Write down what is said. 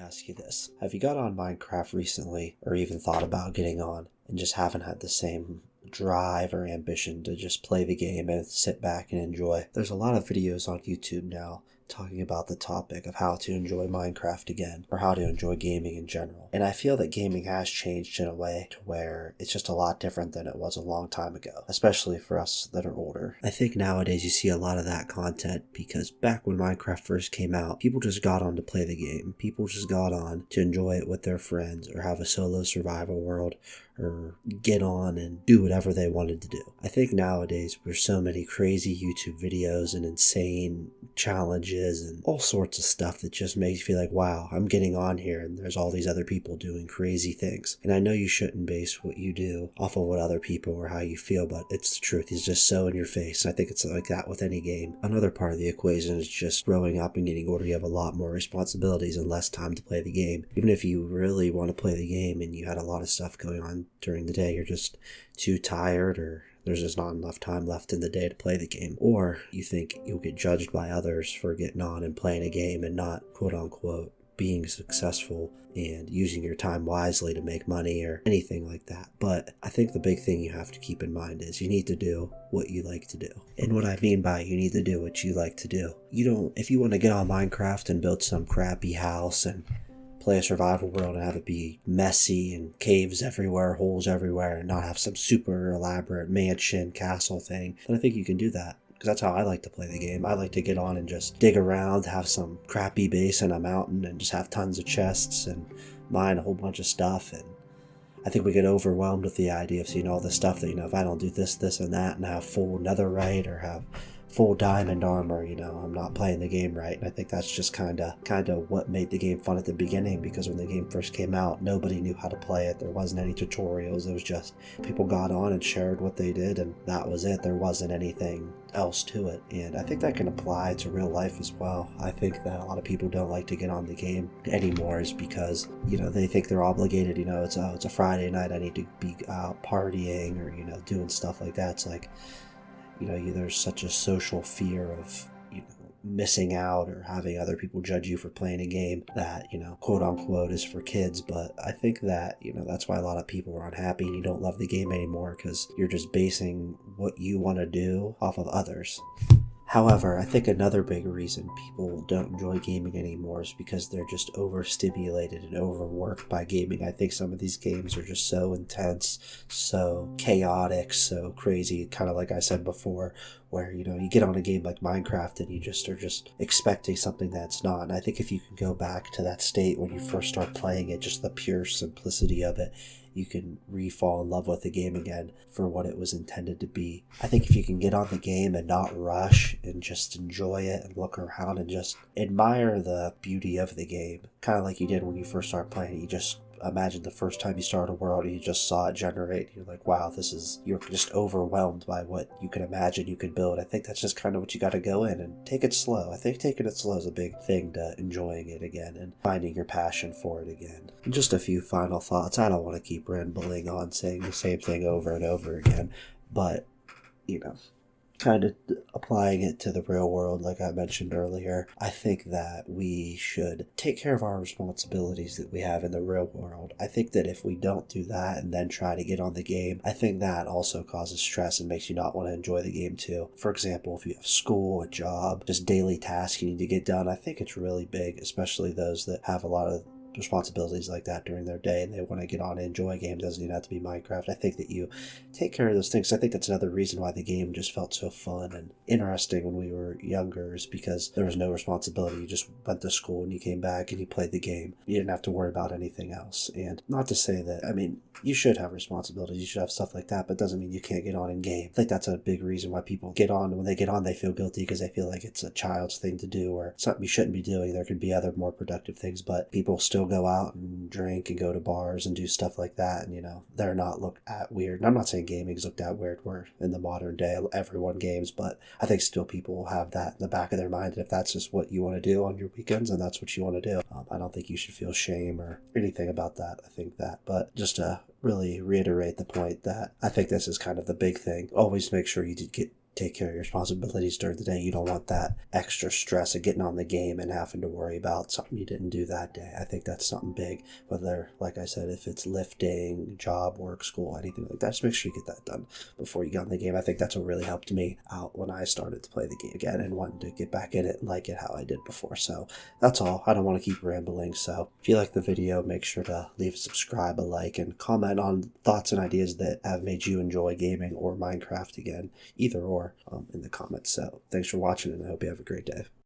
ask you this. Have you got on Minecraft recently, or even thought about getting on, and just haven't had the same drive or ambition to just play the game and sit back and enjoy? There's a lot of videos on YouTube now talking about the topic of how to enjoy Minecraft again, or how to enjoy gaming in general. And I feel that gaming has changed in a way to where it's just a lot different than it was a long time ago, especially for us that are older. I think nowadays you see a lot of that content because back when Minecraft first came out, people just got on to play the game. People just got on to enjoy it with their friends, or have a solo survival world, or get on and do whatever they wanted to do. I think nowadays there's so many crazy YouTube videos and insane challenges and all sorts of stuff that just makes you feel like, wow, I'm getting on here and there's all these other people doing crazy things. And I know you shouldn't base what you do off of what other people or how you feel, but it's the truth. It's just so in your face. I think it's like that with any game. Another part of the equation is just growing up and getting older. You have a lot more responsibilities and less time to play the game. Even if you really want to play the game and you had a lot of stuff going on during the day, you're just too tired, or there's just not enough time left in the day to play the game, or you think you'll get judged by others for getting on and playing a game and not quote unquote being successful and using your time wisely to make money or anything like that. But I think the big thing you have to keep in mind is you need to do what you like to do. And what I mean by you need to do what you like to do, if you want to get on Minecraft and build some crappy house and play a survival world and have it be messy and caves everywhere, holes everywhere, and not have some super elaborate mansion castle thing, then I think you can do that. Because that's how I like to play the game. I like to get on and just dig around, have some crappy base in a mountain, and just have tons of chests and mine a whole bunch of stuff. And I think we get overwhelmed with the idea of seeing all this stuff that, if I don't do this, this, and that, and have full netherite or have full diamond armor, I'm not playing the game right. And I think that's just kind of what made the game fun at the beginning, because when the game first came out, nobody knew how to play it. There wasn't any tutorials. It was just people got on and shared what they did, and that was it. There wasn't anything else to it. And I think that can apply to real life as well. I think that a lot of people don't like to get on the game anymore is because, they think they're obligated. It's a Friday night, I need to be out partying or, doing stuff like that. It's like, there's such a social fear of, missing out or having other people judge you for playing a game that, quote unquote is for kids. But I think that, that's why a lot of people are unhappy and you don't love the game anymore, because you're just basing what you want to do off of others. However, I think another big reason people don't enjoy gaming anymore is because they're just overstimulated and overworked by gaming. I think some of these games are just so intense, so chaotic, so crazy, kind of like I said before, where, you get on a game like Minecraft and you just are just expecting something that's not. And I think if you can go back to that state when you first start playing it, just the pure simplicity of it, you can re-fall in love with the game again for what it was intended to be. I think if you can get on the game and not rush and just enjoy it and look around and just admire the beauty of the game, kind of like you did when you first started playing it. You just imagine the first time you started a world and you just saw it generate. You're like, wow, you're just overwhelmed by what you can imagine you could build. I think that's just kind of what you got to go in and take it slow. I think taking it slow is a big thing to enjoying it again and finding your passion for it again. And just a few final thoughts. I don't want to keep rambling on saying the same thing over and over again, but, kind of applying it to the real world, like I mentioned earlier, I think that we should take care of our responsibilities that we have in the real world. I think that if we don't do that and then try to get on the game, I think that also causes stress and makes you not want to enjoy the game too. For example, if you have school, a job, just daily tasks you need to get done, I think it's really big, especially those that have a lot of responsibilities like that during their day and they want to get on and enjoy a game. Doesn't even have to be Minecraft. I think that you take care of those things. I think that's another reason why the game just felt so fun and interesting when we were younger, is because there was no responsibility. You just went to school and you came back and you played the game. You didn't have to worry about anything else. And not to say that, you should have responsibilities, you should have stuff like that, but it doesn't mean you can't get on in game. I think that's a big reason why people get on. When they get on, they feel guilty because they feel like it's a child's thing to do or something you shouldn't be doing. There could be other more productive things, but people still go out and drink and go to bars and do stuff like that, and they're not looked at weird. And I'm not saying gaming is looked at weird. We're in the modern day, everyone games, but I think still people have that in the back of their mind, and if that's just what you want to do on your weekends, and that's what you want to do, I don't think you should feel shame or anything about that. I think that, but just to really reiterate the point that I think this is kind of the big thing, always make sure you get take care of your responsibilities during the day. You don't want that extra stress of getting on the game and having to worry about something you didn't do that day. I think that's something big, whether, like I said, if it's lifting, job, work, school, anything like that, just make sure you get that done before you get on the game. I think that's what really helped me out when I started to play the game again and wanted to get back in it and like it how I did before. So that's all. I don't want to keep rambling. So if you like the video, make sure to leave a subscribe, a like, and comment on thoughts and ideas that have made you enjoy gaming or Minecraft again, either or, in the comments. So thanks for watching, and I hope you have a great day.